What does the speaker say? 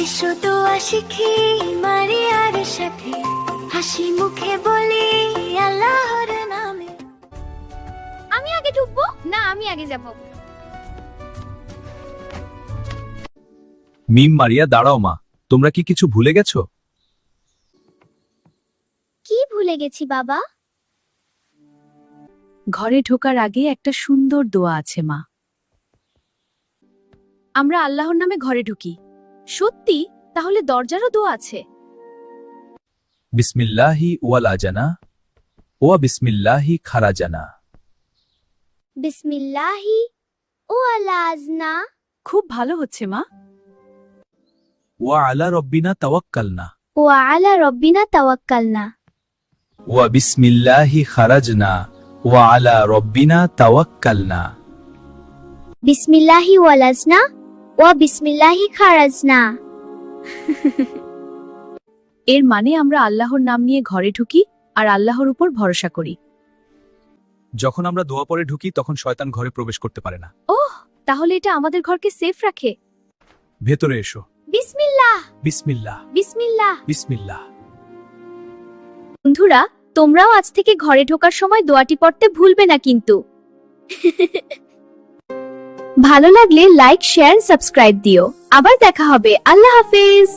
এসো দোয়া শিখি মারিয়ার সাথে, হাসি মুখে বলি আল্লাহর নামে। আমি আগে ঢুকবো না আমি আগে যাব? মিম মারিয়া দাঁড়াও মা, তোমরা কি কিছু ভুলে গেছো? কি ভুলে গেছি বাবা? ঘরে ঢোকার আগে একটা সুন্দর দোয়া আছে মা। আমরা আল্লাহর নামে ঘরে ঢুকি। সত্যি? তাহলে দরজারও দোয়া আছে? বিসমিল্লাহি ওয়ালাজানা ওয়া বিসমিল্লাহি খারাজানা। বিসমিল্লাহি ও আলাজনা। খুব ভালো হচ্ছে মা। ওয়া আলা রব্বিনা তাওয়াক্কালনা ও আলা রব্বিনা তাওয়াক্কালনা। ওয়া বিসমিল্লাহি খারাজনা ওয়া আলা রব্বিনা তাওয়াক্কালনা। বিসমিল্লাহি ওয়ালাজনা ও বিসমিল্লাহি খারাজনা। এর মানে আমরা আল্লাহর নাম নিয়ে ঘরে ঢুকি আর আল্লাহর উপর ভরসা করি। যখন আমরা দোয়া পরে ঢুকি তখন শয়তান ঘরে প্রবেশ করতে পারে না। তাহলে এটা আমাদের ঘরকে সেফ রাখে। ভেতরে এসো। বিসমিল্লাহ বিসমিল্লাহ বিসমিল্লাহ। বিসমিল্লাহ। বন্ধুরা, তোমরাও আজ থেকে ঘরে ঢোকার সময় দোয়াটি পড়তে ভুলবে না কিন্তু। ভালো লাগলে লাইক, শেয়ার, সাবস্ক্রাইব দিও। আবার দেখা হবে। আল্লাহ হাফেজ।